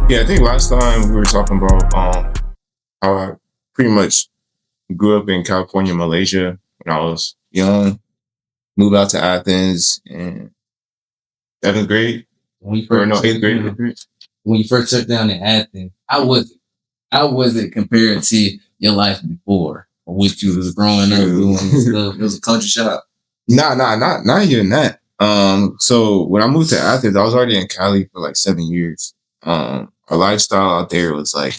Yeah, I think last time we were talking about how I pretty much grew up in California, Malaysia when I was young. Moved out to Athens in seventh grade When you or first no eighth grade. down, when you first took down in Athens, how was it compared to your life before, or what you was growing up doing and stuff? It was a culture shock. Not even that. So when I moved to Athens, I was already in Cali for like 7 years. Our lifestyle out there was like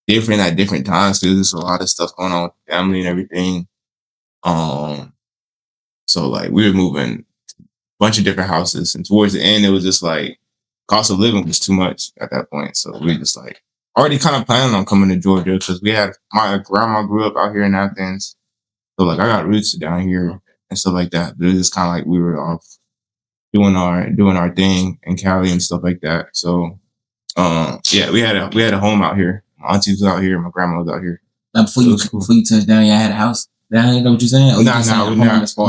different at different times. There's a lot of stuff going on with the family and everything. Um, so like we were moving a bunch of different houses, and towards the end, it was just like cost of living was too much at that point. So we just like already kind of planning on coming to Georgia because we had my grandma grew up out here in Athens, so like I got roots down here and stuff like that. But it was just kind of like we were off doing our thing in Cali and stuff like that. So yeah, we had a home out here. My auntie was out here, my grandma was out here. Now, before you touched down, y'all had a house down here. Know what you're saying?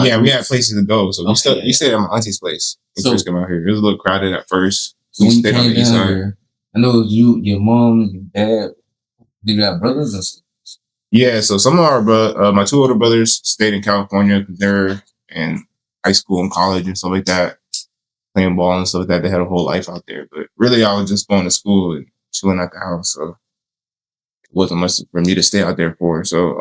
Yeah, we had places to go, so we stayed at my auntie's place when we first came out here. It was a little crowded at first. So we stayed on the east side. Here, I know it was you, your mom, your dad. Did you have brothers and sisters? Yeah, so some of my two older brothers stayed in California because they're in high school and college and stuff like that, playing ball and stuff like that. They had a whole life out there. But really, I was just going to school and chilling at the house. So it wasn't much for me to stay out there for. So,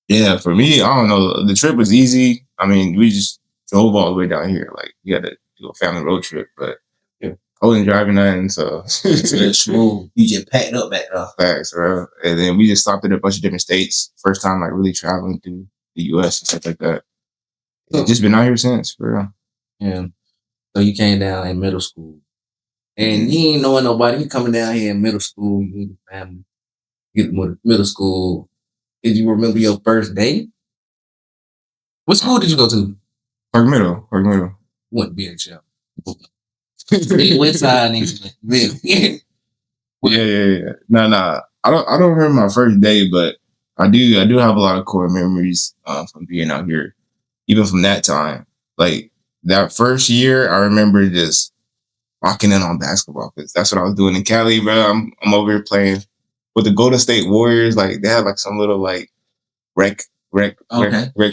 yeah, for me, I don't know. The trip was easy. I mean, we just drove all the way down here. Like, we had to do a family road trip. But yeah, I wasn't driving nothing. So it's smooth. You just packed up back there. Facts, bro. And then we just stopped at a bunch of different states. First time, like, really traveling through the U.S. and stuff like that. Just been out here since, bro. Yeah. So you came down in middle school. And you ain't knowing nobody. You coming down here in middle school, you and your family. Get middle school. Did you remember your first day? What school did you go to? Park Middle. Went to BHL. West side Yeah. Nah. I don't remember my first day, but I do have a lot of core memories from being out here, even from that time. Like that first year, I remember just locking in on basketball because that's what I was doing in Cali, bro. I'm over here playing with the Golden State Warriors. Like they had like some little like rec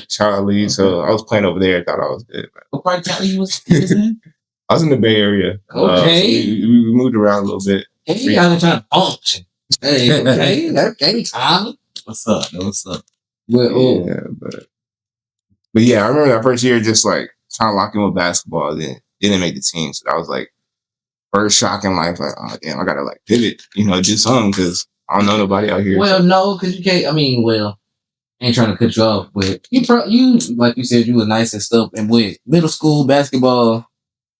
child league. Okay. So I was playing over there. I thought I was good. What part of Cali you was in? I was in the Bay Area. Okay. So we moved around a little bit. Hey, you gotta try to function. Hey, okay, Tommy. What's up? Well, yeah, but yeah, I remember that first year just like trying to lock in with basketball. Then didn't make the team. So that was like first shock in life. Like, oh damn, I gotta like pivot, do something because I don't know nobody out here. Well, no, because you can't. I mean, ain't trying to cut you off, but you like you said, you were nice and stuff. And with middle school basketball,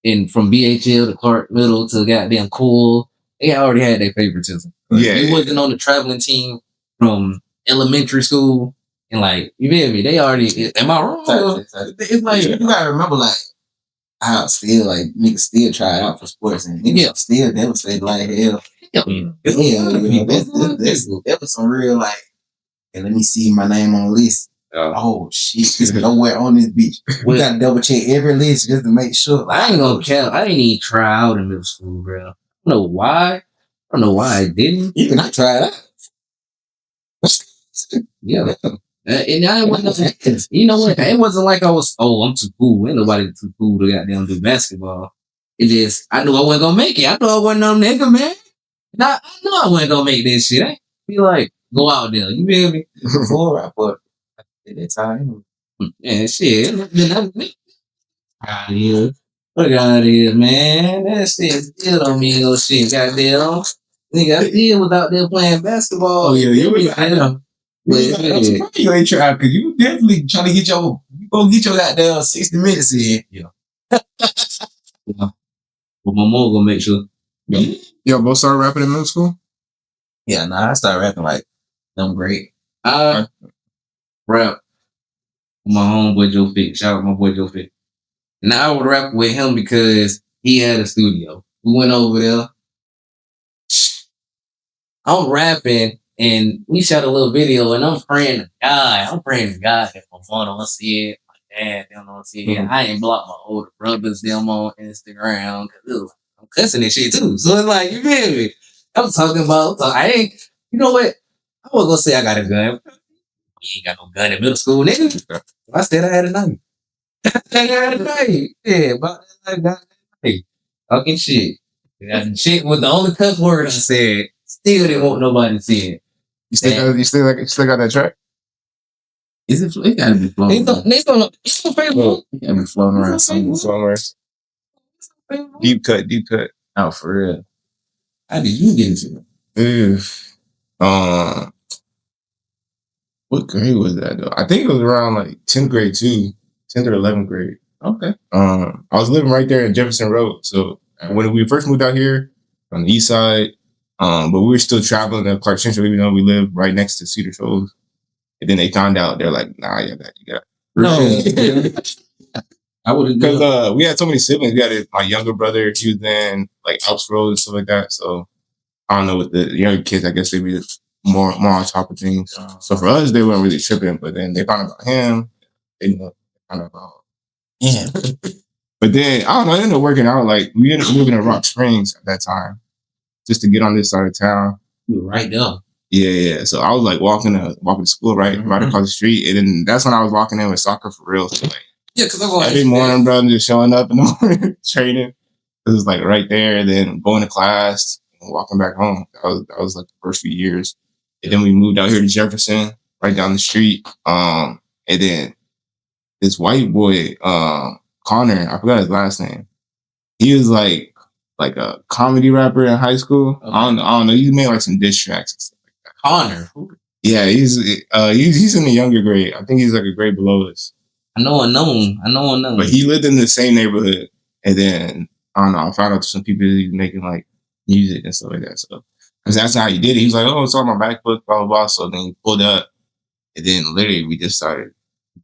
and from BHL to Clark Middle to goddamn Cool, they already had their favoritism. Yeah, you wasn't on the traveling team from elementary school, and like you feel me? They already. Am I wrong? It's like you gotta remember, like how still like niggas still try out for sports and still devastated like hell. That was some real like. And let me see my name on the list. Oh shit, it's nowhere on this bitch. We gotta double check every list just to make sure. I ain't gonna count. I didn't even try out in middle school, bro. I don't know why. I didn't. Even I tried out. Yeah. And I wasn't. You know what? It wasn't like I was. Oh, I'm too cool. Ain't nobody too cool to goddamn do basketball. It just I knew I wasn't gonna make it. I thought I wasn't no nigga, man. I knew I wasn't gonna make this shit. I be like. Go out there, you feel me? Before I put at that time. Yeah, shit. Look out here, man. That shit still don't mean no shit, goddamn. Nigga, I still was out there playing basketball. Oh yeah, you was I know. But you ain't trying because you definitely trying to get your goddamn 60 minutes in. Yeah. But my mom gonna make sure. Y'all both started rapping in middle school? Yeah, I started rapping like I'm great. Rap with my homeboy Joe Fick. Shout out my boy Joe Fick. Now I would rap with him because he had a studio. We went over there. I'm rapping And we shot a little video, and I'm praying to God. That my phone don't see it. My dad don't see it. I ain't blocked my older brothers them on Instagram because I'm cussing and shit too. So it's like, you feel me? I'm talking about. I ain't. You know what? I was gonna say I got a gun. You ain't got no gun in middle school, nigga. I said I had a knife. Yeah, but I got a knife. Talking shit. That shit was the only cuss word I said. Still didn't want nobody to see it. You still got that track? Is it? It gotta be floating. It's on Facebook. It gotta be floating around somewhere. Deep cut. Oh, for real. How did you get into it? What grade was that though? I think it was around like 10th grade too, 10th or 11th grade. Okay. I was living right there in Jefferson Road. So when we first moved out here on the east side, but we were still traveling to Clark Central, even though we lived right next to Cedar Shoals. And then they found out, they're like, nah, you got. No. I wouldn't, because we had so many siblings. We had my younger brother, he was in like Alps Road and stuff like that. So I don't know, with the younger kids, I guess they'd be more on top of things. So for us, they weren't really tripping, but then they found out about him. They found out about him. But then I don't know, it ended up working out. Like we ended up moving to Rock Springs at that time, just to get on this side of town. You were right there. Yeah. So I was like walking to school right across the street, and then that's when I was walking in with soccer for real. So like, yeah, because I'm going every morning, bro, just showing up in the morning, training. It was like right there, and then going to class and walking back home. That was like the first few years. And then we moved out here to Jefferson, right down the street. And then this white boy, Connor, I forgot his last name. He was like a comedy rapper in high school. Okay. I don't know. He made like some diss tracks and stuff like that. Connor. Yeah, he's in the younger grade. I think he's like a grade below us. I know unknown. But he lived in the same neighborhood, and then I don't know. I found out some people he's making like music and stuff like that. So, because that's how he did it. He was like, "Oh, it's on my MacBook, blah blah blah." So then he pulled up, and then literally we just started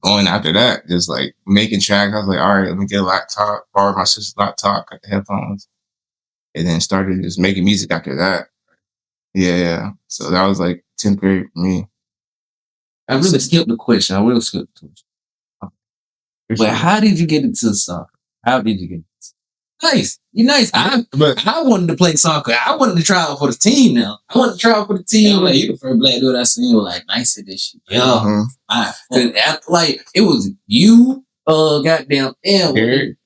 going after that, just like making tracks. I was like, "All right, let me get a laptop, borrow my sister's laptop, got the headphones," and then started just making music after that. Yeah. So that was like 10th grade for me. I really skipped the question. But how did you get into soccer? How did you get into Nice. You're nice. I wanted to play soccer. I wanted to try out for the team now. I wanted to try out for the team. Yeah, like, you the first black dude I seen was like nice at this shit. Yeah. Like it was you, goddamn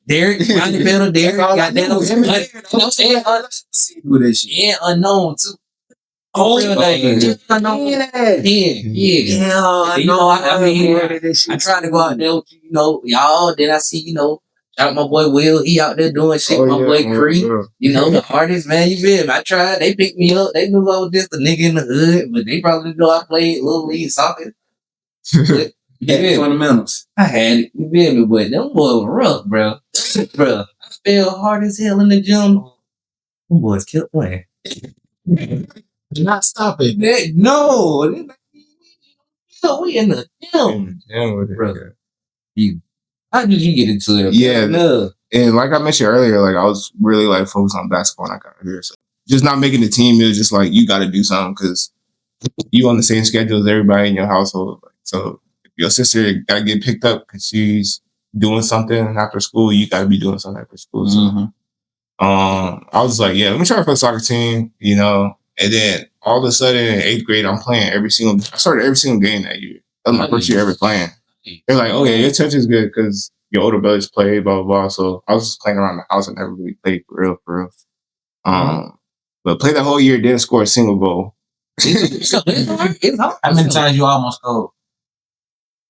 Derek, Ronnie Bell, Derek, goddamn yeah, unknown too. Oh, yeah. I tried to go out there with y'all. Then I see, out my boy Will, he out there doing shit. My boy Cree, the artist, man. You feel me? I tried. They picked me up. They knew I was just a nigga in the hood, but they probably know I played little league soccer. But, fundamentals. I had it. You feel me? But them boys were rough, bro. I fell hard as hell in the gym. Them boys kept playing. Not stop it. No, we in the gym. Bro. How did you get into it? Yeah, no. And like I mentioned earlier, like I was really like focused on basketball when I got here. So just not making the team, it was just like you got to do something because you on the same schedule as everybody in your household. So if your sister got to get picked up because she's doing something after school, you got to be doing something after school. So I was like, yeah, let me try for the soccer team, And then all of a sudden in 8th grade, I started every single game that year. That was my first year ever playing. They're like, okay, your touch is good because your older brothers play, blah, blah, blah. So I was just playing around the house. I never really played for real. But played that whole year, didn't score a single goal. It's hard. How many times you almost scored?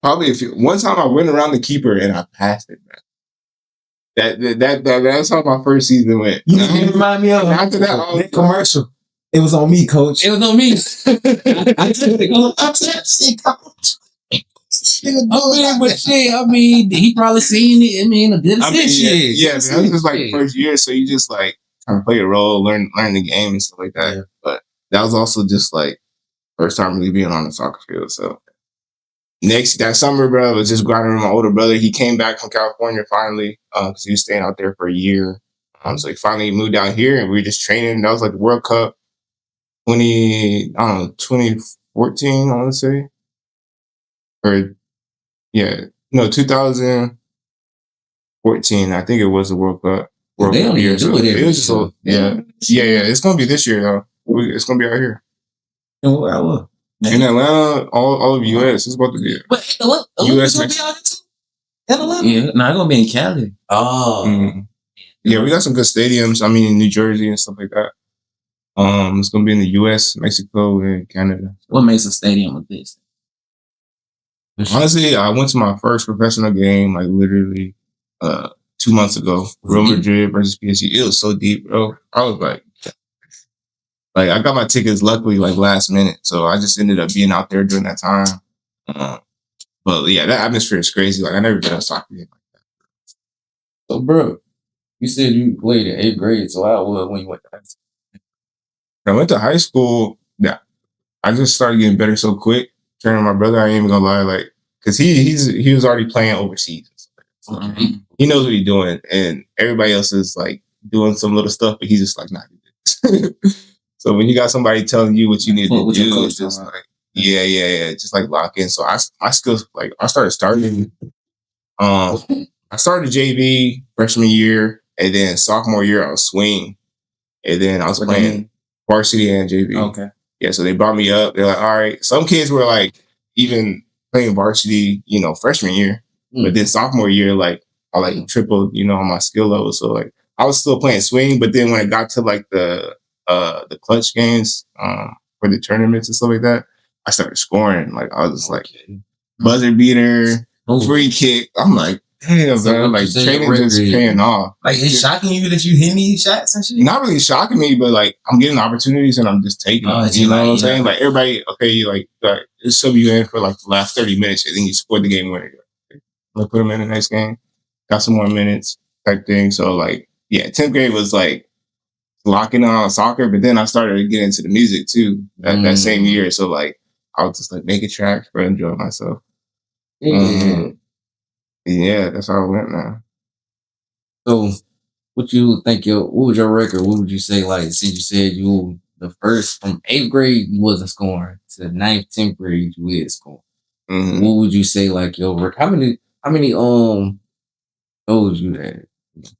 Probably one time I went around the keeper and I passed it, man. That's how my first season went. You remind me of after that commercial. It was on me, coach. It was on me. I took it. He probably seen it. A good shit. Yeah, that was just like the first year, so you just like kind of play a role, learn the game and stuff like that. Yeah. But that was also just like first time really being on the soccer field. So that summer, bro, I was just grinding with my older brother. He came back from California finally because he was staying out there for a year. So he finally moved down here, and we were just training. That was like the World Cup. I don't know, 2014, I want to say, or yeah, no, 2014. I think it was the World Cup. They don't year. even do So it it every was just year. yeah. It's gonna be this year though. It's gonna be out here And where I was. in Atlanta. All of US. It's about to be But US gonna be out here too. In Atlanta? Yeah, no, I'm gonna be in Cali. Oh. Mhm. Yeah, we got some good stadiums. I mean, in New Jersey and stuff like that. It's gonna be in the US, Mexico, and Canada. What makes a stadium like this? Honestly, I went to my first professional game like literally 2 months ago. Real Madrid versus PSG. It was so deep, bro. I was like I got my tickets luckily like last minute, so I just ended up being out there during that time. But yeah, that atmosphere is crazy. Like I never been to a soccer game. So, bro, you said you played in 8th grade. So how was when you went to high school? When I went to high school, yeah, I just started getting better so quick. Turning my brother, I ain't even gonna lie, like, cause he was already playing overseas. So he knows what he's doing, and everybody else is like doing some little stuff, but he's just like not. So when you got somebody telling you what you need to do, it's just like yeah, just like lock in. So I still like I started. I started JV freshman year, and then sophomore year I was swing, and then I was playing varsity and JV. Okay. Yeah, so they brought me up. They're like, all right. Some kids were like even playing varsity, freshman year, but then sophomore year, like I like tripled, on my skill level. So like I was still playing swing, but then when it got to like the clutch games for the tournaments and stuff like that, I started scoring. Like I was just like buzzer beater, free kick. I'm like, damn, so man, like training just paying off. Like it's shocking you that you hit me shots and shit. Not really shocking me, but like I'm getting opportunities and I'm just taking them. You know what I'm saying? Like everybody, okay, you like just sub you in for like the last 30 minutes and then you scored the game winner. Like put them in the next game, got some more minutes type thing. So like, yeah, 10th grade was like locking on soccer, but then I started to get into the music too that same year. So like I was just like making tracks for enjoying myself. Yeah, that's how it went, man. So what you think what was your record? What would you say, like, since you said you the first from 8th grade you wasn't scoring to 9th, 10th grade you is scoring. What would you say like your record? How many goals you had?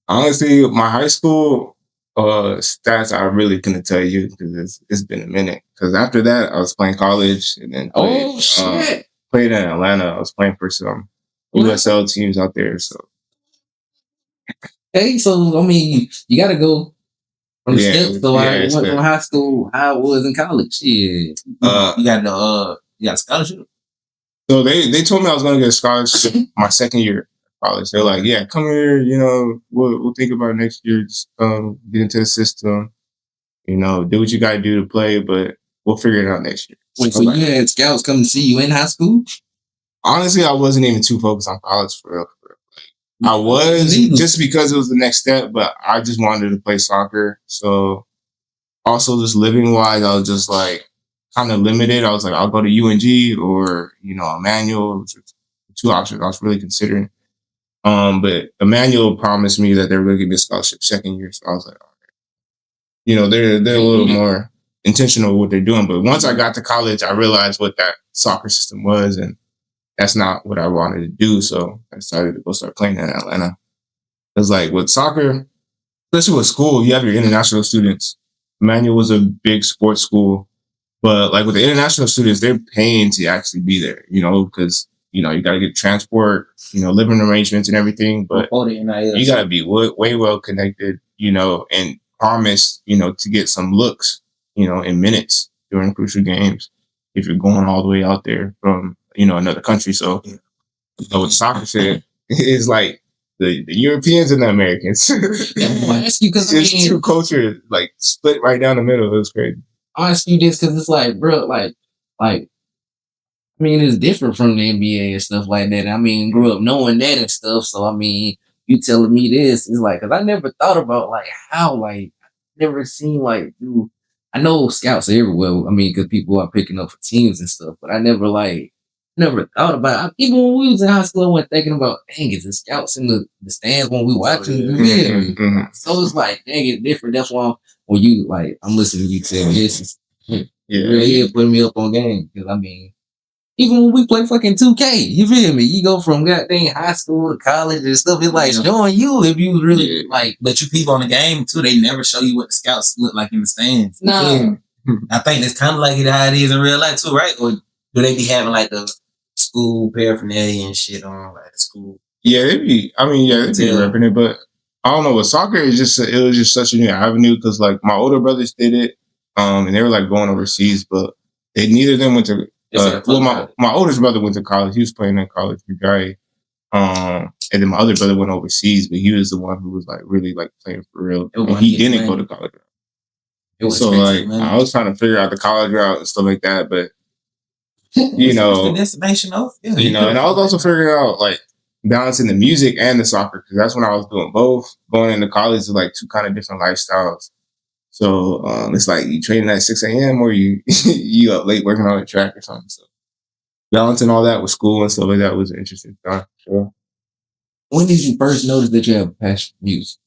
Honestly, my high school stats I really couldn't tell you because it's been a minute. Because after that I was playing college and then played in Atlanta. I was playing for some USL teams out there. So hey, so I mean you gotta go from the steps. So I went from high school, how I was in college. Yeah. You got a scholarship? So they told me I was gonna get a scholarship my second year of college. They're like, yeah, come here, we'll think about it next year. Just get into the system, do what you gotta do to play, but we'll figure it out next year. Wait, so you had scouts come to see you in high school? Honestly, I wasn't even too focused on college for real. I was just because it was the next step, but I just wanted to play soccer. So also just living wise, I was just like kind of limited. I was like, I'll go to UNG or, Emmanuel, which was two options I was really considering. But Emmanuel promised me that they were going to give me a scholarship second year. So I was like, all right. They're a little more intentional with what they're doing. But once I got to college, I realized what that soccer system was, and that's not what I wanted to do. So I decided to go start playing in Atlanta. It's like with soccer, especially with school, you have your international students. Emmanuel was a big sports school, but like with the international students, they're paying to actually be there, because, you got to get transport, living arrangements and everything, but you got to be way well connected, and promise, to get some looks, in minutes during crucial games if you're going all the way out there from, another country. So, what soccer said is like, the Europeans and the Americans. I ask you because it's two cultures like split right down the middle. It was crazy. I ask you this because it's like, bro, like, I mean, it's different from the NBA and stuff like that. I mean, grew up knowing that and stuff. So I mean, you telling me this is like, because I never thought about like how like never seen like you. I know scouts are everywhere. I mean, because people are picking up for teams and stuff, but I never thought about it. Even when we was in high school, I went thinking about, dang, is the scouts in the stands when we watching? So it's like, dang, it's different. That's why when you like, I'm listening to you tell me this. Yeah, really putting me up on game because I mean, even when we play fucking 2K, you feel me? You go from goddamn high school to college and stuff. It's like showing you if you really like. But you peep on the game too. They never show you what the scouts look like in the stands. No, I think that's kind of like how it is in real life too, right? Or do they be having like the school paraphernalia and shit on like the school? Yeah, they'd be. I mean, yeah, they'd be repping it, but I don't know. With soccer, it was just such a new avenue because like my older brothers did it, and they were like going overseas, but neither of them went to. My oldest brother went to college. He was playing in college for Gary. And then my other brother went overseas, but he was the one who was like really like playing for real. And he didn't go to college. So like I was trying to figure out the college route and stuff like that, but you know, destination of and I was also figuring out like balancing the music and the soccer because that's when I was doing both. Going into college is like two kind of different lifestyles. So it's like you training at 6 a.m. or you you up late working on the track or something. So balancing all that with school and stuff like that was interesting. Sure. When did you first notice that you have a passion for music?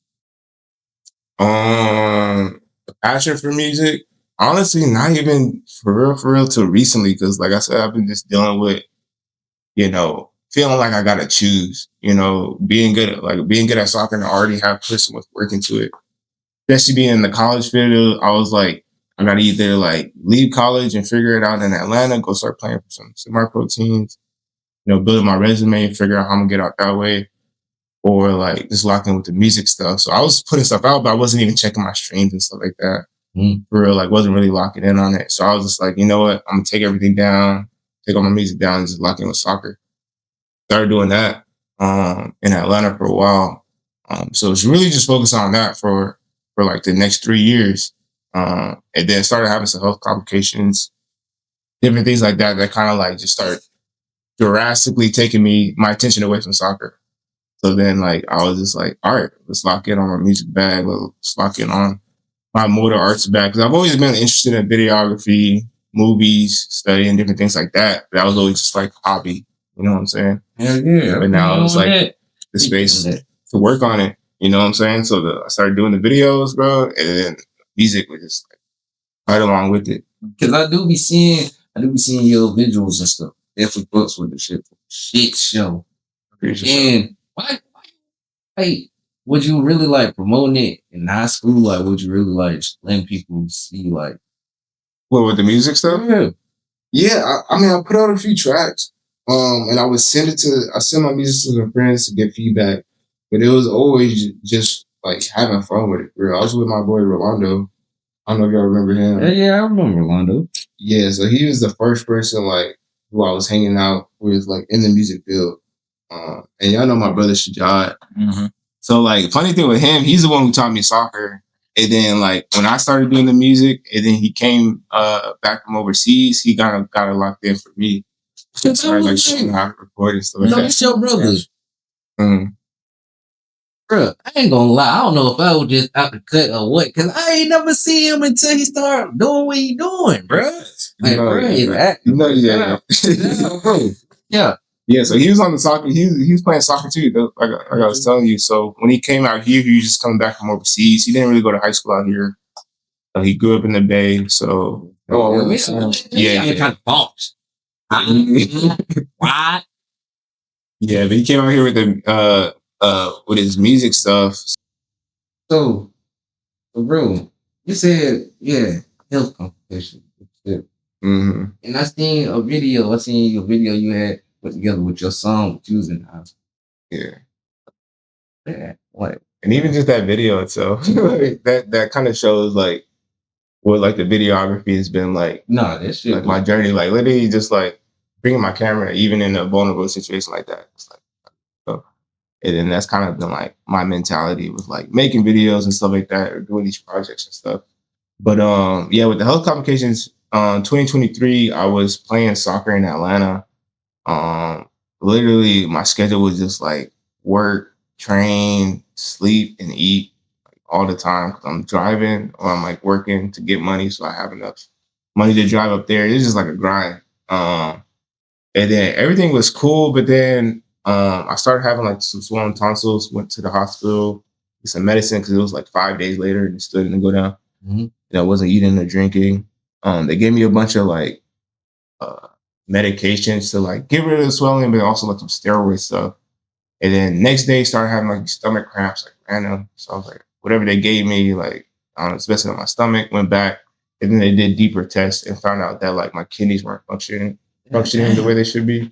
Passion for music, honestly, not even for real till recently. Because like I said, I've been just dealing with, feeling like I gotta choose. Being good at soccer and I already have put so much work into it. Especially being in the college field, I was like, I gotta either like leave college and figure it out in Atlanta, go start playing for some semi-pro teams, build my resume and figure out how I'm gonna get out that way, or like just lock in with the music stuff. So I was putting stuff out, but I wasn't even checking my streams and stuff like that. For real, like wasn't really locking in on it. So I was just like, you know what? I'm gonna take everything down, take all my music down, and just lock in with soccer. Started doing that in Atlanta for a while. So it's really just focused on that for like the next 3 years. And then started having some health complications, different things like that kind of like just started drastically taking my attention away from soccer. So then like I was just like, all right, let's lock in on my music bag. Let's lock in on my motor arts bag. Because I've always been interested in videography, movies, studying different things like that. That was always just like hobby. You know what I'm saying? Yeah. But now it's like the space to work on it. You know what I'm saying? So I started doing the videos, bro, and then music was just like right along with it. Because I do be seeing your visuals and stuff. Definitely books with the shit show. And why would you really like promoting it in high school? Like, would you really like letting people see like what with the music stuff? Yeah. I mean, I put out a few tracks. And I send my music to some friends to get feedback, but it was always just like having fun with it. I was with my boy Rolando. I don't know if y'all remember him. Yeah, I remember Rolando. Yeah, so he was the first person like who I was hanging out with like in the music field. And y'all know my brother Shajad. Mm-hmm. So like funny thing with him, he's the one who taught me soccer. And then like when I started doing the music, and then he came back from overseas, he got it locked in for me. Started like showing how to record and stuff like that. It's your brother. Mm. Bro, I ain't gonna lie. I don't know if I was just out the cut or what, because I ain't never see him until he started doing what he doing, bro. Like, bro. Yeah. Yeah, so he was on the soccer. He was playing soccer too. Like I was telling you. So when he came out here, he was just coming back from overseas. He didn't really go to high school out here. He grew up in the Bay. So yeah, kind of boss. What? Yeah, but he came out here with his music stuff. So bro, you said health complications. Mm-hmm. And I seen your video you had put together with your song with using Yeah. What? And even just that video itself, that kind of shows like what like the videography has been like. No, that shit. Like my journey, like literally just like bringing my camera, even in a vulnerable situation like that. It's like, so, and then that's kind of been like my mentality with like making videos and stuff like that, or doing these projects and stuff. But yeah, with the health complications, 2023, I was playing soccer in Atlanta. Literally, my schedule was just like work, train, sleep, and eat all the time because I'm driving or I'm like working to get money, so I have enough money to drive up there. It's just like a grind. And then everything was cool, but then I started having like some swollen tonsils. Went to the hospital, get some medicine because it was like 5 days later and it still didn't go down. Mm-hmm. And I wasn't eating or drinking. They gave me a bunch of like uh, medications to like get rid of the swelling, but also like some steroid stuff. And then next day started having like stomach cramps, like random. So I was like, whatever they gave me, like I don't know, it's messing up my stomach. Went back, and then they did deeper tests and found out that like my kidneys weren't functioning the way they should be.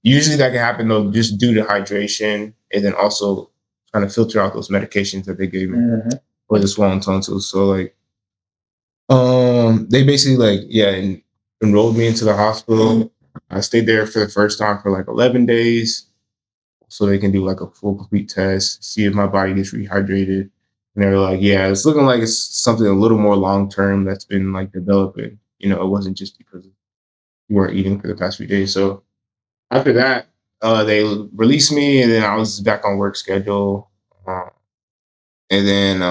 Usually that can happen though, just due to hydration, and then also trying to filter out those medications that they gave me for the swollen tonsils. So like, they basically like enrolled me into the hospital. I stayed there for the first time for like 11 days, so they can do like a full complete test, see if my body gets rehydrated. And they were like, yeah, it's looking like it's something a little more long term that's been like developing. It wasn't just because you weren't eating for the past few days. So after that, they released me, and then I was back on work schedule. And then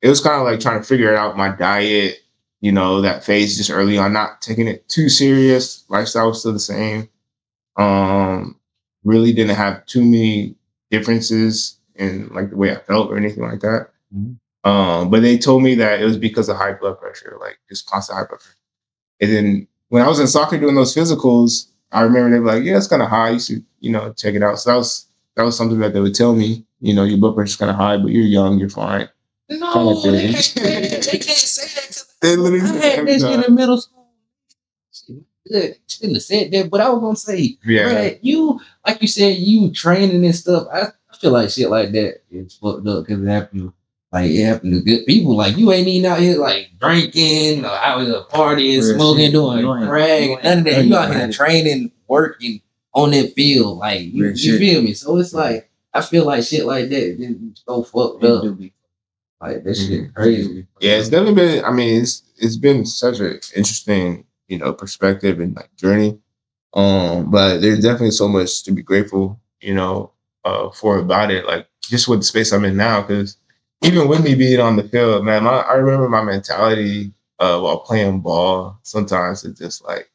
it was kind of like trying to figure out my diet, that phase just early on, not taking it too serious. Lifestyle was still the same. Um, really didn't have too many differences in like the way I felt or anything like that. But they told me that it was because of high blood pressure, like just constant high blood pressure. And then when I was in soccer doing those physicals, I remember they were like, "Yeah, it's kind of high. You should, check it out." So that was something that they would tell me. Your blood pressure's kind of high, but you're young, you're fine. No, they can't say that. They can't say that. They literally I had this shit in middle school. Good. Shouldn't have said that, but I was gonna say, Yeah. bruh, you like you said, you training and stuff. I feel like shit like that is fucked up because it happened to good people. Like you ain't even out here like drinking or out here partying, Real smoking, shit. doing You ain't- crack, you ain't- none of that. You out here right. training, working on that field, like you Real shit. feel me? So it's like I feel like shit like that is so fucked up. Like that shit crazy. Yeah, it's definitely been. I mean, it's been such an interesting, perspective and like journey. But there's definitely so much to be grateful, for about it. Like just with the space I'm in now, because even with me being on the field, man, I remember my mentality while playing ball. Sometimes it's just like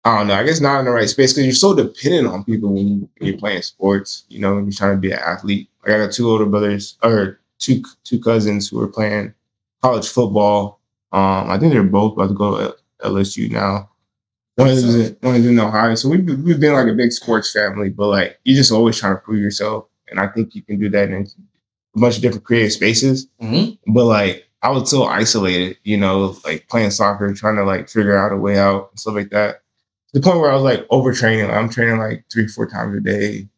I don't know. I guess not in the right space because you're so dependent on people when you're playing sports. When you're trying to be an athlete. Like I got two older brothers or two cousins who are playing college football. I think they're both about to go to LSU now. One is in Ohio. So we've been like a big sports family, but like you're just always trying to prove yourself, and I think you can do that in a bunch of different creative spaces. But like I was so isolated, like playing soccer, trying to like figure out a way out and stuff like that. To the point where I was like overtraining. Like, I'm training like 3-4 times a day,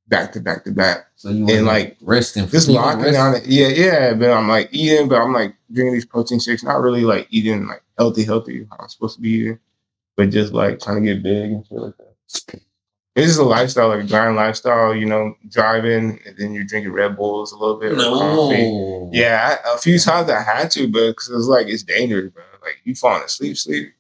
back to back to back. So you And like resting, just locking down it. Yeah. But I'm like eating, but I'm like drinking these protein shakes, not really like eating like healthy how I'm supposed to be eating, but just like trying to get big and shit like that. It's just a lifestyle, like a grind lifestyle, driving and then you're drinking Red Bulls a little bit or coffee. No. Yeah, a few times I had to, but because it's like it's dangerous, bro. Like you falling asleep,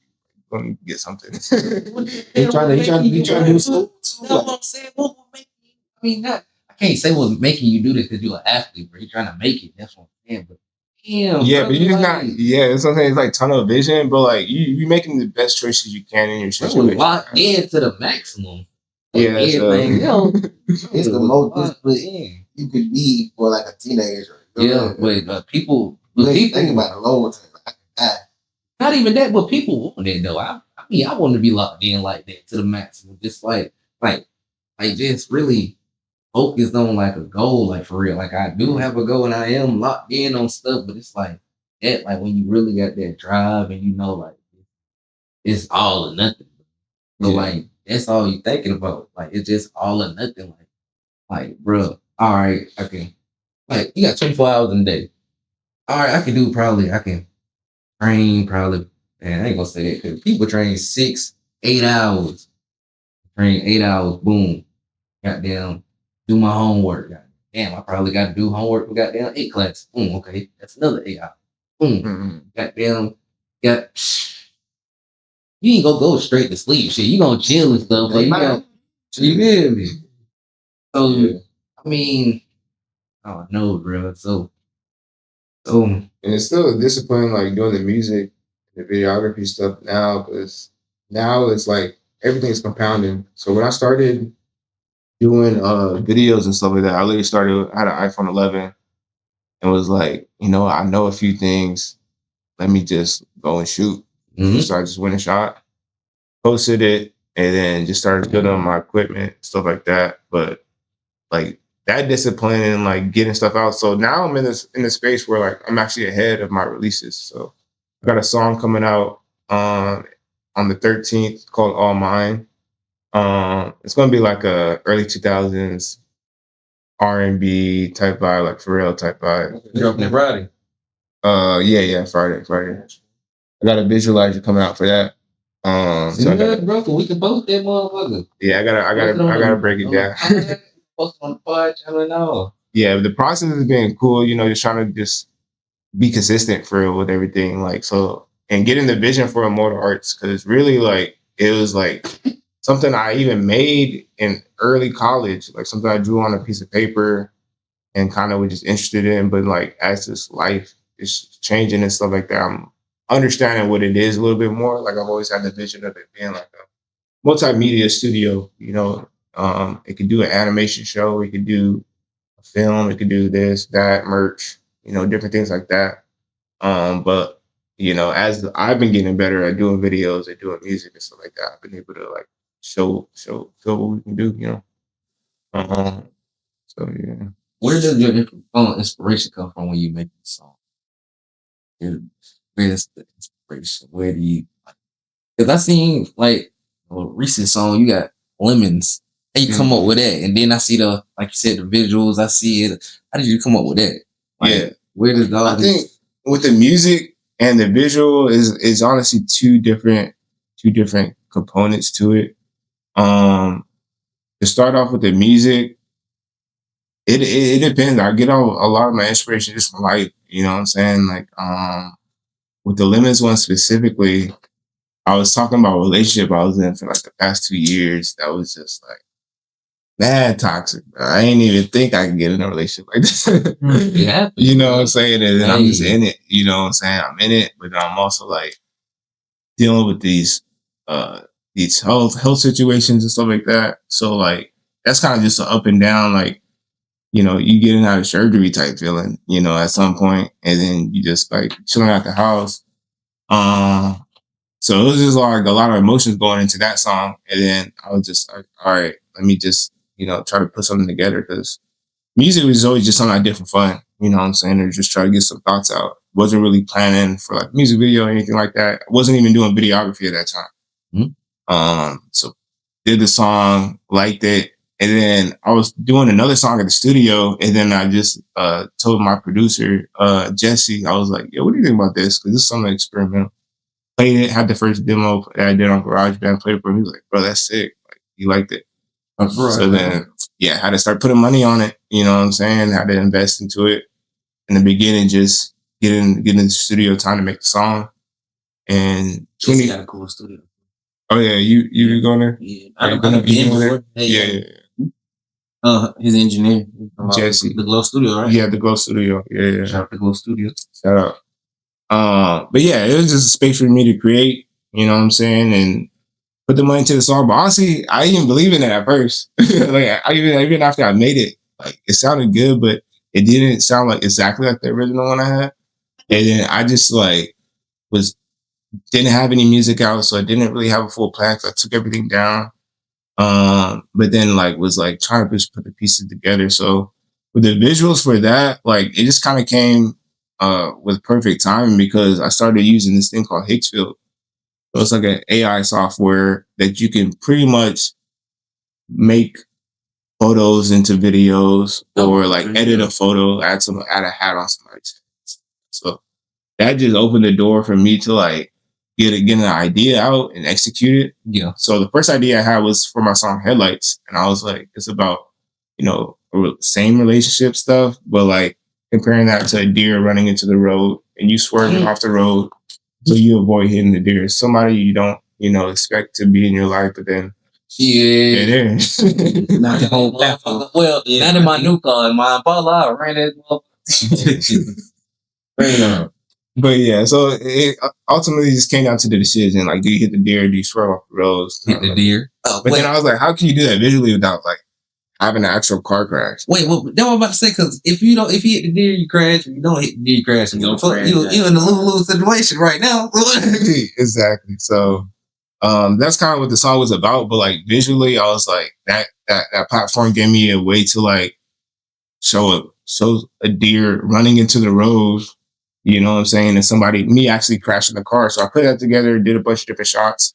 gonna get something. He trying to do something. No, I'm saying what would make you. I mean, not. I can't say what's making you do this because you're an athlete, bro. You're trying to make it. That's what I'm saying. But damn, Yeah, bro, but you're just like, not. Yeah, it's something. It's like tunnel vision, but like you making the best choices you can in your bro, situation. locked in to the maximum. Yeah, Everything else. It's the most discipline you could be for like a teenager. Yeah, but people. You But ain't people think about the long term. not even that, but people want it though. I mean, I want to be locked in like that to the maximum. Just like just really focused on like a goal, like for real. Like I do have a goal and I am locked in on stuff, but it's like that, like when you really got that drive and like it's all or nothing. So Yeah. like that's all you thinking about. Like it's just all or nothing. Like, bro, all right, okay. Like you got 24 hours in a day. All right, I can train probably. Man, I ain't gonna say that because people train 6, 8 hours. Train 8 hours, boom. Goddamn, do my homework. Damn, I probably got to do homework for goddamn 8 classes. Boom, okay, that's another 8 hours. Boom, Mm-hmm. goddamn, you ain't gonna go straight to sleep. Shit, you gonna chill and stuff. But you feel me? So, Yeah. I mean, oh no, bro. So, And it's still a discipline, like doing the music, the videography stuff now, because now it's like everything's compounding. So when I started doing videos and stuff like that, I I had an iPhone 11 and was like, I know a few things. let me just go and shoot. So I just went and shot, posted it, and then just started building on my equipment, stuff like that. But like that discipline and like getting stuff out. So now I'm in the space where like I'm actually ahead of my releases. So I got a song coming out on the 13th called All Mine. It's gonna be like a early 2000s R&B type vibe, like Pharrell type vibe. Dropping it Friday. Yeah, Friday. I got a visualizer coming out for that. So I gotta, bro, we can post that motherfucker. yeah, I gotta break it down. Post on the pod channel and all. Yeah, the process has been cool. You know, just trying to just be consistent for real with everything. Like so, and getting the vision for Immortal Arts because really, like, it was like something I even made in early college, like something I drew on a piece of paper and kind of was just interested in. But like as this life is changing and stuff like that, I'm understanding what it is a little bit more. Like I've always had the vision of it being like a multimedia studio. You know, it could do an animation show, it could do a film, it could do this, that, merch, you know, different things like that. But you know, as I've been getting better at doing videos and doing music and stuff like that, I've been able to like show what we can do. You know, so yeah. Where does your inspiration come from when you make a song? Where is the inspiration? Where do you? Because I seen like a recent song, you got lemons. How you come up with that? And then I see the, like you said, the visuals. I see it. How did you come up with that? Like, Yeah, where does all I think with the music and the visual is honestly two different components to it. To start off with the music, it depends. I get a lot of my inspiration just from life. You know what I'm saying? Like with the lemons one specifically, I was talking about a relationship I was in for like the past 2 years. That was just like mad toxic. Bro. I ain't even think I could get in a relationship like this. Yeah, you know what I'm saying? And then I'm just Hey. in it. You know what I'm saying? I'm in it, but I'm also like dealing with these health situations and stuff like that. So like that's kind of just an up and down, like, you know, you getting out of surgery type feeling, you know, at some point, and then you just like chilling at the house. So it was just like a lot of emotions going into that song. And then I was just like, all right, let me just, you know, try to put something together because music was always just something I did for fun. You know what I'm saying? Or just try to get some thoughts out. Wasn't really planning for like music video or anything like that. I wasn't even doing videography at that time. So did the song, liked it. And then I was doing another song at the studio. And then I just told my producer, Jesse, I was like, yo, what do you think about this? Because this is something experimental. Played it, had the first demo that I did on GarageBand, played it for him. He was like, bro, that's sick. Like, he liked it. So then, yeah, had to start putting money on it. You know what I'm saying? Had to invest into it in the beginning, just getting the studio time to make the song. And He's got a cool studio. Oh yeah, you going there? Yeah, Are you I've gonna been be going there? before. Hey, Yeah. his engineer, Jesse. the Glow Studio, right? Yeah, the Glow Studio. Yeah. Shout out to Glow Studio. Shout out. But yeah, it was just a space for me to create, you know what I'm saying, and put the money into the song. But honestly, I didn't believe in it at first. Like I even after I made it, like it sounded good, but it didn't sound like exactly like the original one I had. And then I just like didn't have any music out, so I didn't really have a full plan. So I took everything down. But then like was like trying to just put the pieces together. So with the visuals for that, like it just kind of came with perfect timing because I started using this thing called Hicksfield. So it's like an AI software that you can pretty much make photos into videos or like edit a photo, add a hat on somebody's face. So that just opened the door for me to like get an idea out and execute it. Yeah. So the first idea I had was for my song Headlights. And I was like, it's about, you know, same relationship stuff, but like comparing that to a deer running into the road and you swerving off the road so you avoid hitting the deer. Somebody you don't, you know, expect to be in your life, but then they're there. Not the whole platform. Well, not in my new car. In my Impala, I ran that motherfucker. But yeah, so it ultimately just came down to the decision. Like, do you hit the deer? Do you swerve off the roads? Hit the deer. But then I was like, how can you do that visually without like having an actual car crash. Wait, well, that's what I'm about to say. Because if you hit the deer, you crash. If you don't hit the deer, you crash. You're in a lose situation right now. Exactly. So that's kind of what the song was about. But like visually, I was like that platform gave me a way to like show a deer running into the road. You know what I'm saying? And me actually crashing the car. So I put that together, did a bunch of different shots.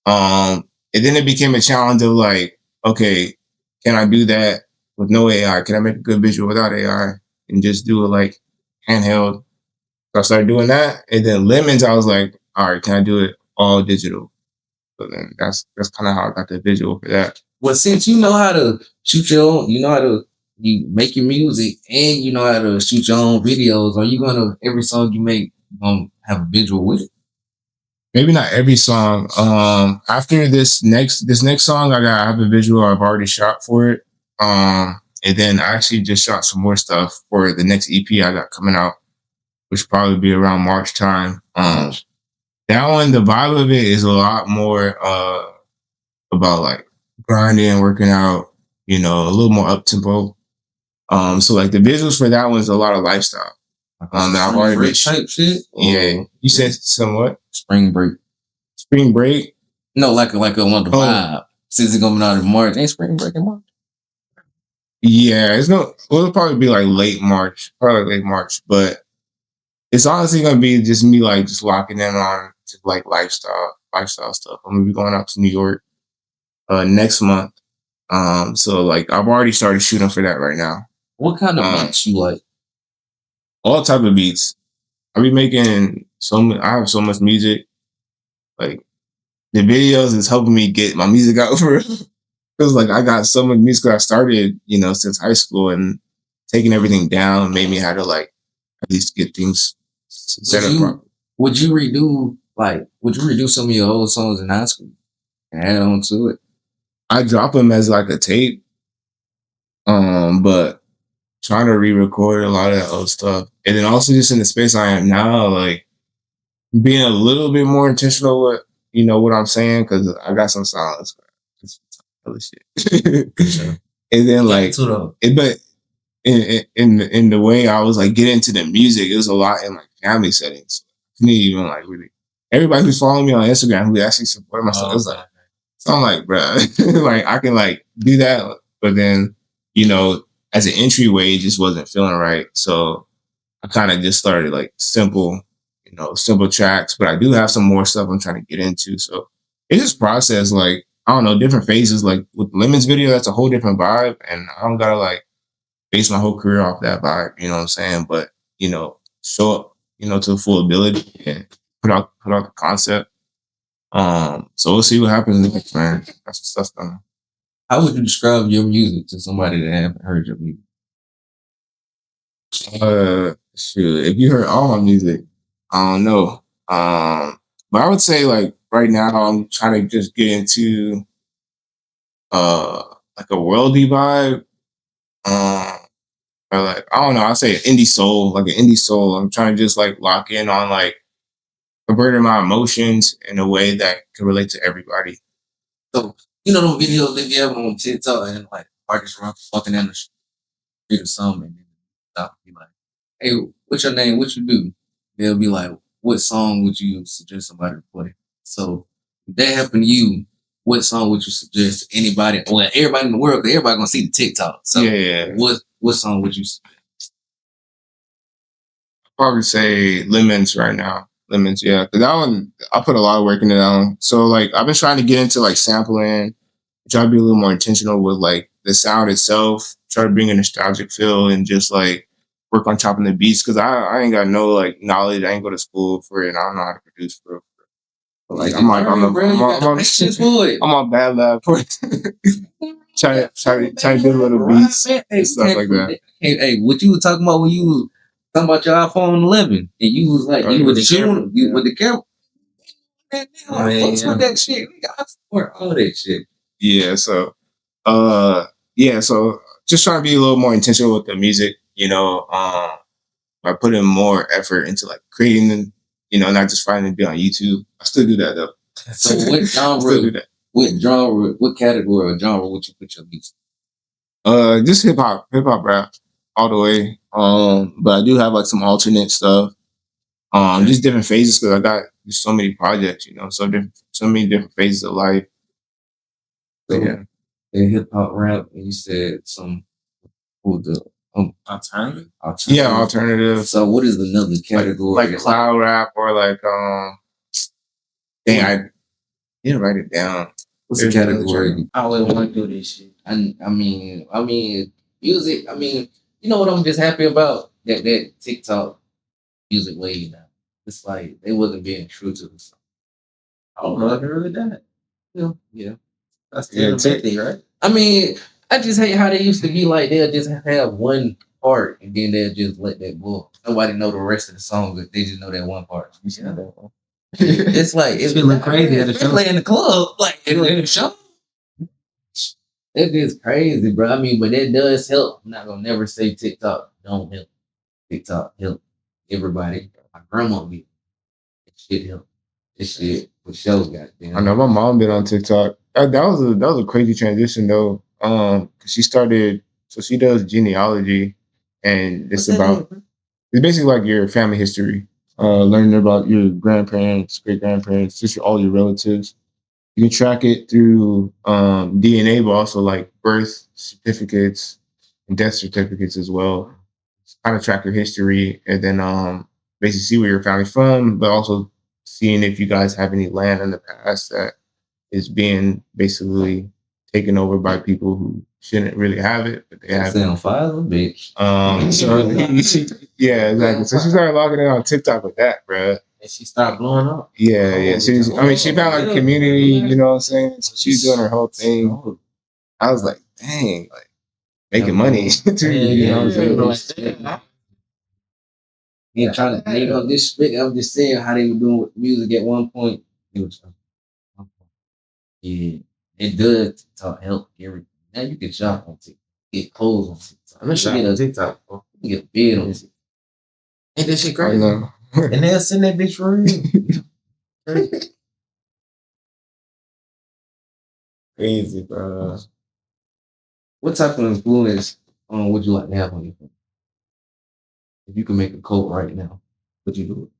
And then it became a challenge of like, okay, can I do that with no AI? Can I make a good visual without AI and just do it like handheld? So I started doing that. And then Lemons, I was like, all right, can I do it all digital? So then that's kind of how I got the visual for that. Well, since you know how to shoot your own, you know how to you make your music, and you know how to shoot your own videos, are you gonna every song you make gonna have a visual with it? Maybe not every song. After this next song, I have a visual I've already shot for it. And then I actually just shot some more stuff for the next EP I got coming out, which probably be around March time. That one, the vibe of it is a lot more about like grinding, working out, you know, a little more up tempo. So like the visuals for that one is a lot of lifestyle. That I've already break type shit. Yeah, you said somewhat Spring break. spring break. No, like a one of the vibe. Since it's coming out in March, ain't spring break in March? Yeah, it's no. Well, it'll probably be like late March, probably late March. But it's honestly gonna be just me like just locking in on just like lifestyle stuff. I'm gonna be going out to New York next month. So like I've already started shooting for that right now. What kind of beats you like? All type of beats. I be making I have so much music. Like the videos is helping me get my music out for because like I got so much music I started, you know, since high school, and taking everything down made me have to like at least get things set up properly. Would you redo some of your old songs in high school and add on to it? I drop them as like a tape, but trying to re-record a lot of that old stuff, and then also just in the space I am now, like being a little bit more intentional with what I'm saying, because I got some songs, other shit, and then like but in the way I was like getting into the music, it was a lot in like family settings. I didn't even like really everybody who's following me on Instagram who actually support my stuff. It was like, so I'm like, bro, like I can like do that, but then as an entryway, it just wasn't feeling right. So I kind of just started like simple tracks, but I do have some more stuff I'm trying to get into. So it's just process, like, I don't know, different phases. Like with Lemon's video, that's a whole different vibe. And I don't gotta like base my whole career off that vibe, you know what I'm saying? But, show up, to the full ability and put out the concept. So we'll see what happens next, man. That's what stuff's done. How would you describe your music to somebody that haven't heard your music? Shoot, if you heard all my music, I don't know. But I would say like right now I'm trying to just get into like a worldy vibe. Or like I don't know, I'll say indie soul, like an indie soul. I'm trying to just like lock in on like converting my emotions in a way that can relate to everybody. So those videos they have on TikTok and like artists run fucking in the street or something, and then stop and be like, "Hey, what's your name? What you do?" They'll be like, "What song would you suggest somebody to play?" So if that happened to you, what song would you suggest to anybody? Well, everybody in the world, 'cause everybody gonna see the TikTok. So Yeah. what song would you suggest? Probably say Lemons right now. Lemons, yeah. 'Cause that one, I put a lot of work into that one. So like I've been trying to get into like sampling, try to be a little more intentional with like the sound itself, try to bring a nostalgic feel and just like work on chopping the beats, because I ain't got no like knowledge. I ain't go to school for it, and I don't know how to produce for it. But, like I'm on bad lab for it. try to do little beats and stuff like that. Hey, what you were talking about when you was talking about your iPhone 11 and you was like, you with the camera, with the camera. What's with that shit? I support all that shit. Yeah, so so just trying to be a little more intentional with the music, by putting more effort into like creating, not just finding to be on YouTube. I still do that though. So what genre, what category or genre would you put your music? Just hip hop rap all the way. But I do have like some alternate stuff. Just different phases because I got just so many projects, you know, so many different phases of life. So So yeah, in hip hop rap, and you said some who the Alternative? yeah, alternative. alternative, So what is another category? like cloud rap or like dang, I didn't write it down. What's the There's another category? genre. I always want to do this shit. I mean, music. I mean, you know what I'm just happy about that TikTok music wave now. It's like they wasn't being true to the song. I don't know if it really done it. Yeah. That's Yeah, still yeah, right? I mean, I just hate how they used to be like they'll just have one part and then they'll just let that go. Nobody know the rest of the song, but they just know that one part. You see that one? It's like it's Feeling crazy at the show. play in the club, like in the show. It is crazy, bro. I mean, but that does help. I'm not gonna never say TikTok don't help. TikTok help everybody. My grandma be it shit help. This shit for sure, goddamn. I know my mom been on TikTok. That was a crazy transition though. 'Cause she started, so she does genealogy, and it's about it's basically like your family history. Learning about your grandparents, great grandparents, just all your relatives. You can track it through DNA, but also like birth certificates and death certificates as well. Kind of track your history, and then basically see where your family's from, but also seeing if you guys have any land in the past that is being basically taken over by people who shouldn't really have it, but they have it. Sound fire, bitch. So yeah, exactly. So she started logging in on TikTok with that, bruh. And she started blowing up. Yeah, yeah. She found like a community, you know what I'm saying? So she's doing her whole thing. I was like, dang, like making money too, you know what I'm saying? Yeah, trying to, you know, this spit. I'm just saying how they were doing with music at one point. It was, yeah, it does TikTok help everything. Now you can shop on TikTok, get clothes on TikTok. I'm gonna get a TikTok. You can get a bed on TikTok. Ain't that shit I crazy? know. And they'll send that bitch for real. Crazy, bro. What type of influence would you like to have on your phone? If you can make a coat right now, would you do it?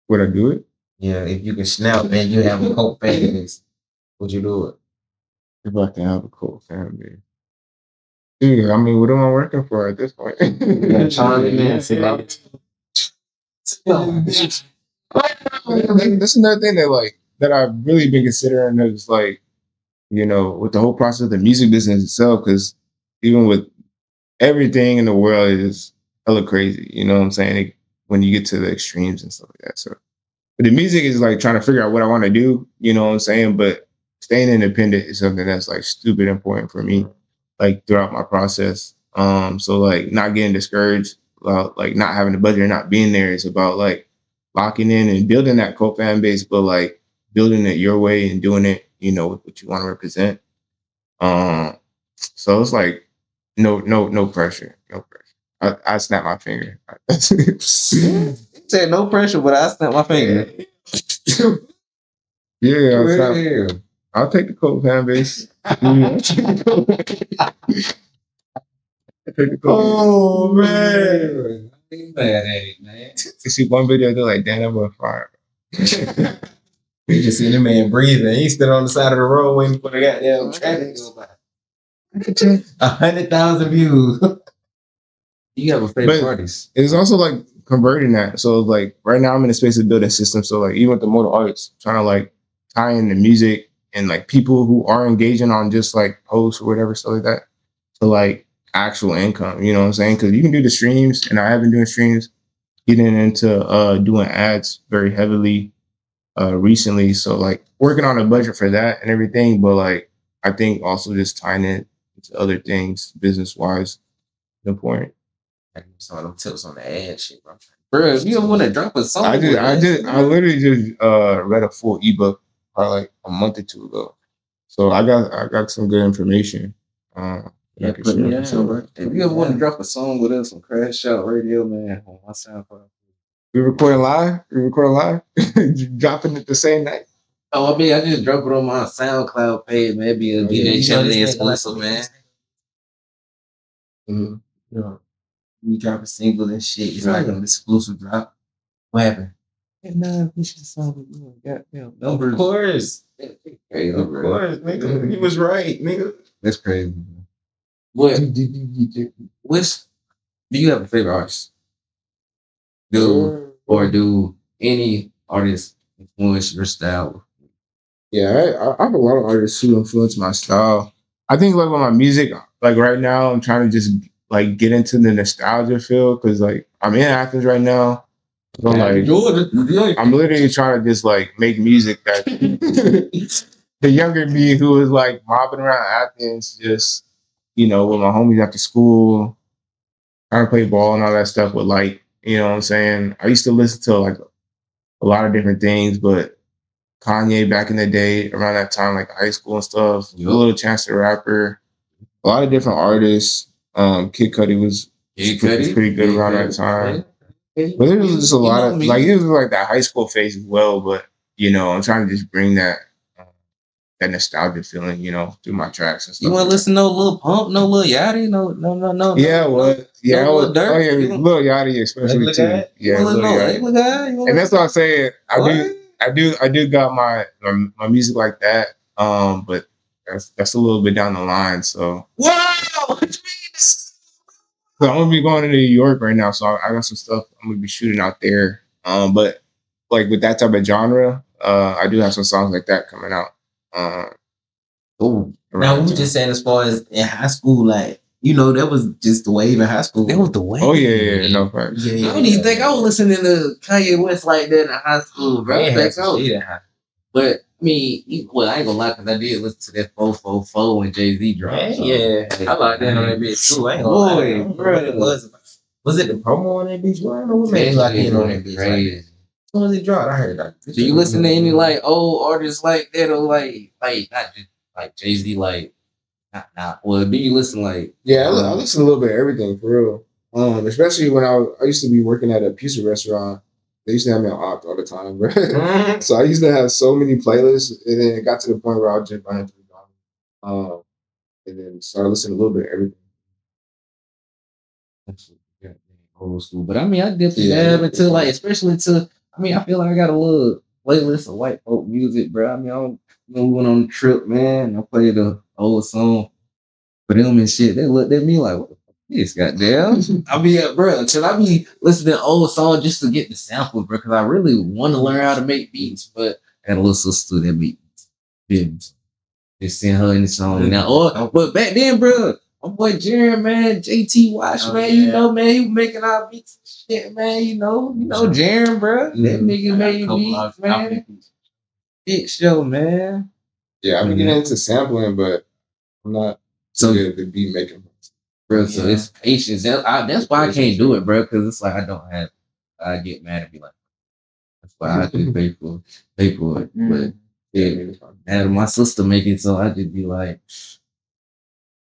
Would I do it? Yeah, if you can snap and you have a coke phase, would you do it? If I can have a cool family. Dude, I mean, what am I working for at this point? Yeah, Charlie Manson. That's another thing that like that I've really been considering is like, you know, with the whole process of the music business itself, because even with everything in the world is hella crazy, you know what I'm saying? When you get to the extremes and stuff like that. So but the music is like trying to figure out what I want to do, you know what I'm saying? But staying independent is something that's like stupid important for me, like throughout my process. So like not getting discouraged about like not having the budget or not being there is about like locking in and building that core fan base, but like building it your way and doing it, you know, with what you want to represent. So it's like no pressure, no pressure. I snap my finger. Said no pressure, but I snapped my finger. Yeah, Real. I'll take the cold fan base. Oh man. I ain't mad at it, man. You see one video, they're like, damn, I'm on fire. You just see the man breathing. He's still on the side of the road waiting for the goddamn traffic to go by. 100,000 views. You have a favorite But artist. it's also like converting that. So like right now I'm in a space of building systems. So like even with the motor arts, trying to like tie in the music and like people who are engaging on just like posts or whatever, stuff like that, to like actual income. You know what I'm saying? Because you can do the streams, and I have been doing streams, getting into doing ads very heavily recently. So like working on a budget for that and everything. But like I think also just tying it into other things business wise important. Some of them tips on the ad shit, bro. Bro, if you don't want to drop a song, I literally just read a full ebook probably like a month or two ago. So I got some good information. Yeah, put me down, bro. If you ever want to drop a song with us on Crash Out Radio, man, on my SoundCloud. We recording live? We recording live? Dropping it the same night? Oh, I mean, I just drop it on my SoundCloud page. Maybe it'll be Yeah, that you know channel this nigga exclusive, man. You know, we drop a single and shit. It's like an exclusive drop. What happened? And now we should solve it. Goddamn Of numbers. course. Crazy, Of bro. course, nigga. He was right, nigga. That's crazy. What? Which do you have a favorite artist? Or do any artist influence your style? Yeah, I have a lot of artists who influence my style. I think like with my music, like right now, I'm trying to just like get into the nostalgia feel because like I'm in Athens right now. So like I'm literally trying to just like make music that the younger me who was like mobbing around Athens, just with my homies after school, trying to play ball and all that stuff with like, you know what I'm saying? I used to listen to like a lot of different things, but Kanye back in the day, around that time, like high school and stuff, a little Chance the Rapper, a lot of different artists. Kid Cudi was pretty good around that time. But there was just a lot of like it was like that high school phase as well. But I'm trying to just bring that nostalgia feeling, through my tracks and stuff. You want to listen to no Lil Pump, no Lil Yachty, no. Yeah, well, yeah, no Lil Durk. oh yeah, Lil Yachty especially too. Yeah, Lil Yachty. And that's what I'm saying. I do got my music like that. But that's a little bit down the line. So Wow. I'm gonna be going to New York right now, so I got some stuff I'm gonna be shooting out there. But like with that type of genre, I do have some songs like that coming out. Now we were just saying as far as in high school, like that was just the wave in high school. That was the wave. Oh yeah, no facts. Yeah, I don't even think I was listening to Kanye West like that in high school, bro. But I mean, I ain't gonna lie, because I did listen to that 444 when Jay-Z dropped. Yeah, I like that on that bitch too. I ain't gonna lie, bro. Was it the promo on that bitch? I don't know what made me like it on that bitch. Crazy. As soon as it dropped, I heard that. Do you listen to any like old artists like that, or like not just like Jay-Z, like not? Well, do you listen like? Yeah, I listen to a little bit of everything for real. Especially when I used to be working at a pizza restaurant. They used to have me on Oct all the time, bro. So I used to have so many playlists, and then it got to the point where I would just run through them. And then started listening to a little bit of everything. Old school, but I mean, I dipped into like, especially to. I mean, I feel like I got a little playlist of white folk music, bro. I mean, we went on a trip, man. I played the old song for them and shit. They looked at me like, what the fuck is this, goddamn? I mean, bro, because I be listening to old songs just to get the samples, bro, because I really want to learn how to make beats, but I got a little sister that make beats. Just send her in the song now. But back then, bro, my boy Jaron, man, JT Wash, man, man, he was making our beats and shit, man, you know Jaron, bro. That nigga made beats, man. Big show, man. Yeah, I've been getting into sampling, but I'm not good at beat making. Bro, so it's patience. That's why I can't do it, bro, because it's like I get mad and be like, that's why I just pay for it. But yeah, and my sister make it, so I just be like,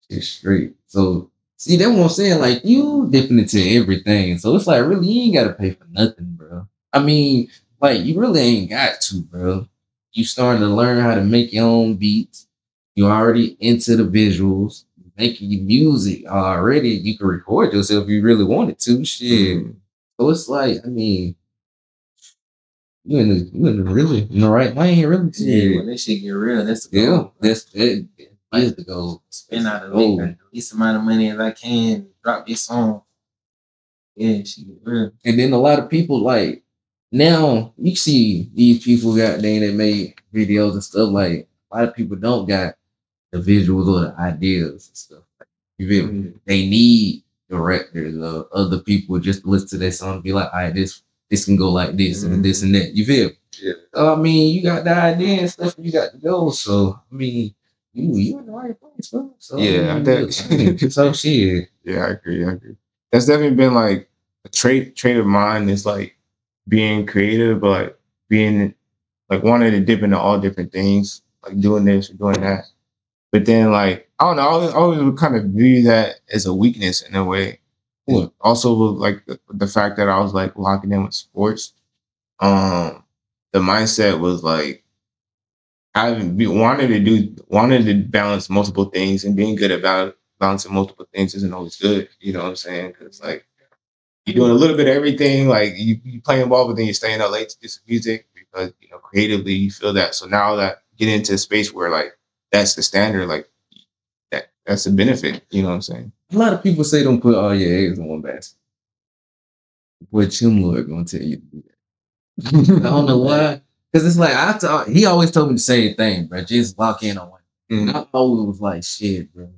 it's straight. So see, that's what I'm saying. Like, you dipping into everything, so it's like, really, you ain't gotta pay for nothing, bro. I mean, like, you really ain't got to, bro. You starting to learn how to make your own beats. You're already into the visuals, making your music already. You can record yourself if you really wanted to. Shit. So it's like, I mean, you in the right lane, really. Yeah, when that shit get real, that's the goal. That's it. That's the goal. Spend out the least amount of money as I can. Drop this song. Yeah, shit get real. And then a lot of people like now you see these people that made videos and stuff. Like a lot of people don't got the visuals or the ideas and stuff. Like, you feel me? They need directors or other people just to listen to their song and be like, all right, this can go like this and this and that. You feel? Yeah. I mean, you got the idea and stuff, you got to go. So I mean, you in the right place, bro. So yeah, so shit. Yeah, I agree. That's definitely been like a trait of mine is like being creative, but like being like wanting to dip into all different things, like doing this or doing that. But then like I don't know, I always would kind of view that as a weakness in a way. What? Also like the fact that I was like locking in with sports. The mindset was like wanted to balance multiple things, and being good about balancing multiple things isn't always good. You know what I'm saying? Because like you're doing a little bit of everything. Like you playing ball, but then you're staying up late to do some music because creatively you feel that. So now that get into a space where like that's the standard, like that's a benefit. You know what I'm saying? A lot of people say don't put all your eggs in one basket. What Tim Lloyd gonna tell you to do that? I don't know why. Because it's like he always told me the same thing, bro. Just lock in on one. And I always was like, shit, bro.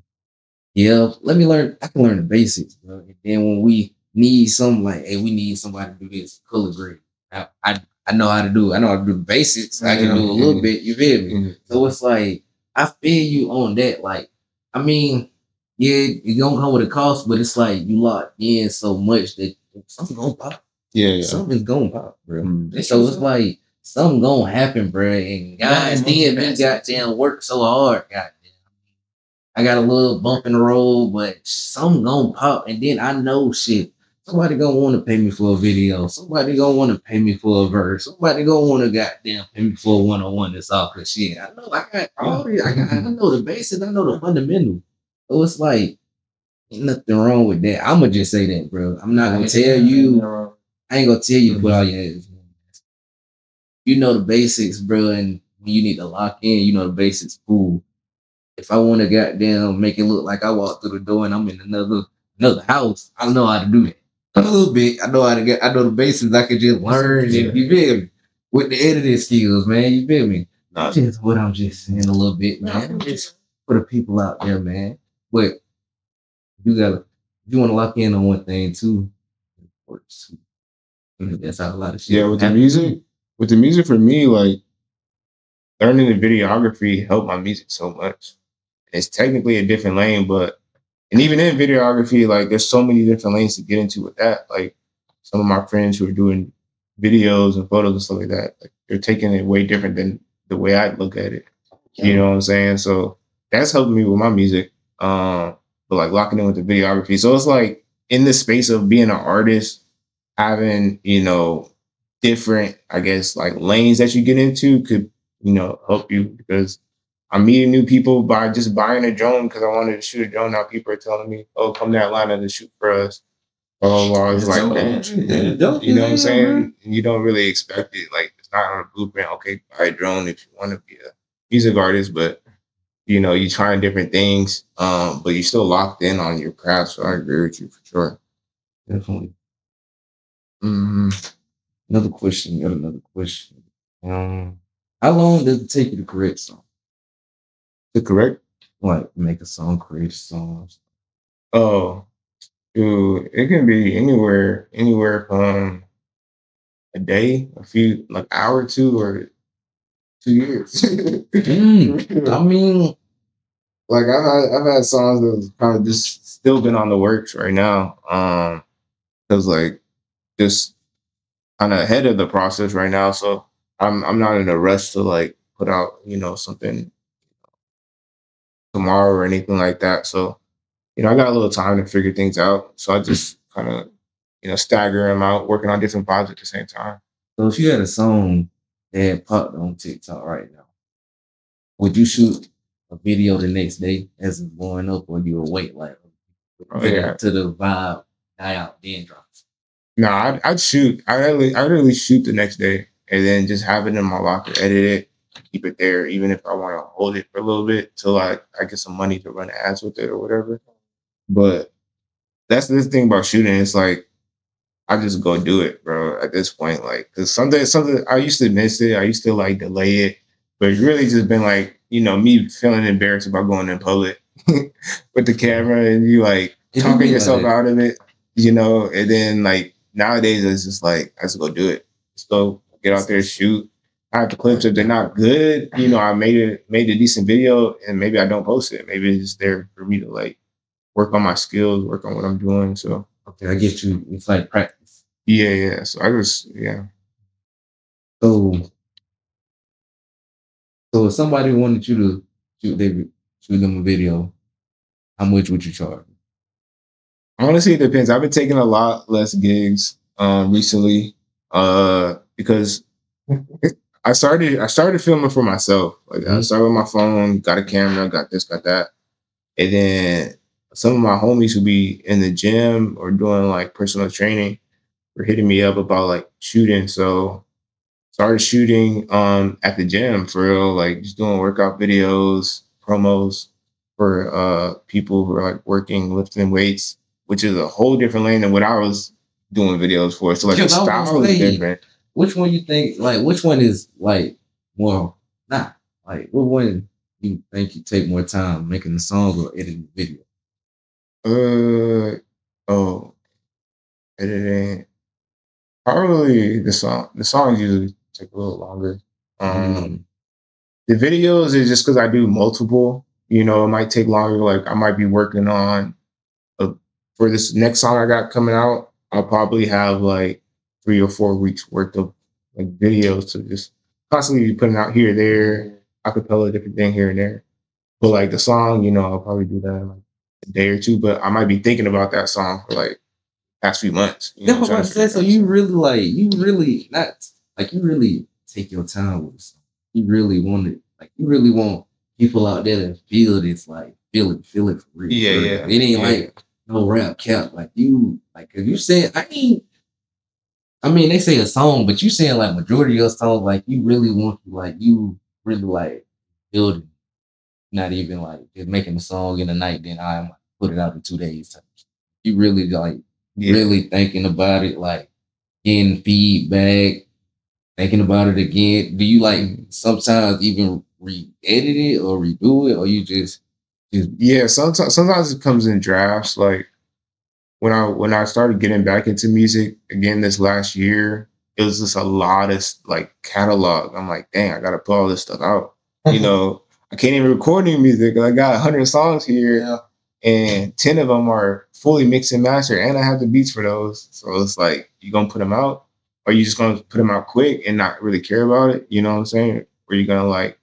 Yeah, let me learn. I can learn the basics, bro. And then when we need something like, hey, we need somebody to do this color grade. I know how to do it. I know how to do the basics. I can do a little bit. You feel me? So it's like I feel you on that. Like, I mean, yeah, you don't come with a cost, but it's like you locked in so much that something gonna pop. Yeah. Something's gonna pop, bro. So it's like something gonna happen, bro. And guys, then we goddamn work so hard, goddamn. I got a little bump in the road, but something gonna pop, and then I know shit. Somebody gonna want to pay me for a video. Somebody gonna want to pay me for a verse. Somebody gonna want to goddamn pay me for a 1-on-1. That's all good shit. I know I got all this. I know the basics. I know the fundamentals. So it's like ain't nothing wrong with that. I'ma just say that, bro. I'm not gonna tell you. I ain't gonna tell you to put all your eggs. You know the basics, bro, and when you need to lock in, you know the basics. Cool. If I want to goddamn make it look like I walked through the door and I'm in another house, I know how to do that. A little bit. I know how to get. I know the basics. I can just learn. And you feel me? With the editing skills, man. You feel me? That's just what I'm just saying a little bit, man. Just for the people out there, man. But you gotta, if you want to lock in on one thing too, it works too. That's how a lot of shit. Yeah, with the music for me, like learning the videography helped my music so much. It's technically a different lane, but and even in videography, like there's so many different lanes to get into with that. Like some of my friends who are doing videos and photos and stuff like that, like they're taking it way different than the way I look at it. You know what I'm saying? So that's helping me with my music. But like locking in with the videography. So it's like in the space of being an artist, having, different, I guess, like lanes that you get into could, help you because I'm meeting new people by just buying a drone because I wanted to shoot a drone. Now people are telling me, "Oh, come to Atlanta to shoot for us." Oh, I was like, man, you know what I'm saying? And you don't really expect it. Like it's not on a blueprint. Okay, buy a drone if you want to be a music artist, but you trying different things, but you're still locked in on your craft. So I agree with you for sure. Definitely. Mm-hmm. Another question. Got another question. How long does it take you to create a song? To correct? Like make a song, create a song. Oh, dude, it can be anywhere from a day, a few like hour or two, or 2 years. I mean, like I've had songs that kind of just still been on the works right now. Because like just kind of ahead of the process right now, so I'm not in a rush to like put out something tomorrow or anything like that. So I got a little time to figure things out. So I just kind of stagger them out, working on different vibes at the same time. So if you had a song that popped on TikTok right now, would you shoot a video the next day as it's blowing up, or you would wait like to the vibe die out then drops? No, I'd shoot. I'd really shoot the next day and then just have it in my locker, edit it, keep it there, even if I want to hold it for a little bit till I get some money to run ads with it or whatever. But that's the thing about shooting. It's like I just go do it, bro. At this point, like, because something I used to miss it. I used to like delay it, but it's really just been like me feeling embarrassed about going in public with the camera and you like talking yourself out of it, and then like nowadays it's just like I just go do it. Just go get out there, shoot. I have the clips. If they're not good, I made a decent video and maybe I don't post it. Maybe it's just there for me to like work on my skills, work on what I'm doing. So okay, I get you. It's like practice. Yeah. So I just So if somebody wanted you to shoot them a video, how much would you charge? Honestly, it depends. I've been taking a lot less gigs recently because I started filming for myself. Like I started with my phone, got a camera, got this, got that. And then some of my homies who be in the gym or doing like personal training were hitting me up about like shooting. So started shooting at the gym for real, like just doing workout videos, promos for people who are like working, lifting weights, which is a whole different lane than what I was doing videos for. So like the Because I was style gonna is say, different. which one you think, like, which one is like more, not like, what one you think you take more time making the song or editing the video? Oh, editing. Probably the song. The songs usually take a little longer. Mm. The videos is just because I do multiple. You know, it might take longer. Like I might be working on a, for this next song I got coming out. I'll probably have like 3 or 4 weeks worth of like videos to just constantly be putting out here, there, acapella, different thing here and there. But like the song, you know, I'll probably do that in like a day or two. But I might be thinking about that song for like past few months. You That's know, what trying I'm to saying. figure So out you something. really like, you really not like, you really take your time with the song. You really want it, like, you really want people out there to feel this, like, feel it for real. Yeah, For real. yeah, It ain't yeah. like no rap cap. Like you, like if you said, I mean, they say a song, but you saying like majority of your songs, like you really want to, like you really like building, not even like just making a song in the night, then I'm put it out in 2 days. You really like Yeah. really thinking about it, like getting feedback, thinking about it again. Do you like sometimes even re-edit it or redo it, or you just Yeah, sometimes it comes in drafts. Like when I started getting back into music again this last year, it was just a lot of like catalog. I'm like, dang, I gotta put all this stuff out. You know, I can't even record new music. I got 100 songs here, Yeah. and 10 of them are fully mixed and mastered, and I have the beats for those. So it's like, you gonna put them out, or you just gonna put them out quick and not really care about it? You know what I'm saying? Or you gonna like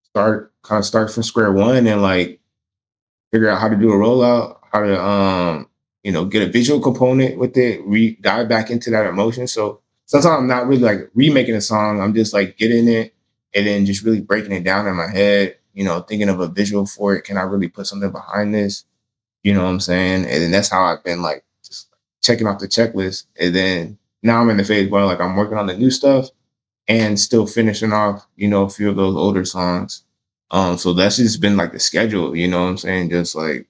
start from square one and like figure out how to do a rollout, how to get a visual component with it, dive back into that emotion. So sometimes I'm not really like remaking a song. I'm just like getting it and then just really breaking it down in my head, thinking of a visual for it. Can I really put something behind this? You know what I'm saying? And then that's how I've been like just checking off the checklist. And then now I'm in the phase where like I'm working on the new stuff and still finishing off, a few of those older songs. So that's just been like the schedule, you know what I'm saying? Just like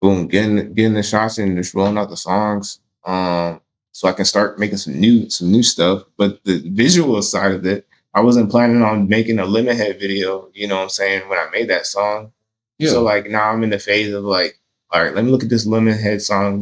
boom, getting the shots and just rolling out the songs. So I can start making some new stuff. But the visual side of it, I wasn't planning on making a Lemon Head video, you know what I'm saying, when I made that song. So yeah. like now I'm in the phase of like, all right, let me look at this Lemon Head song. Like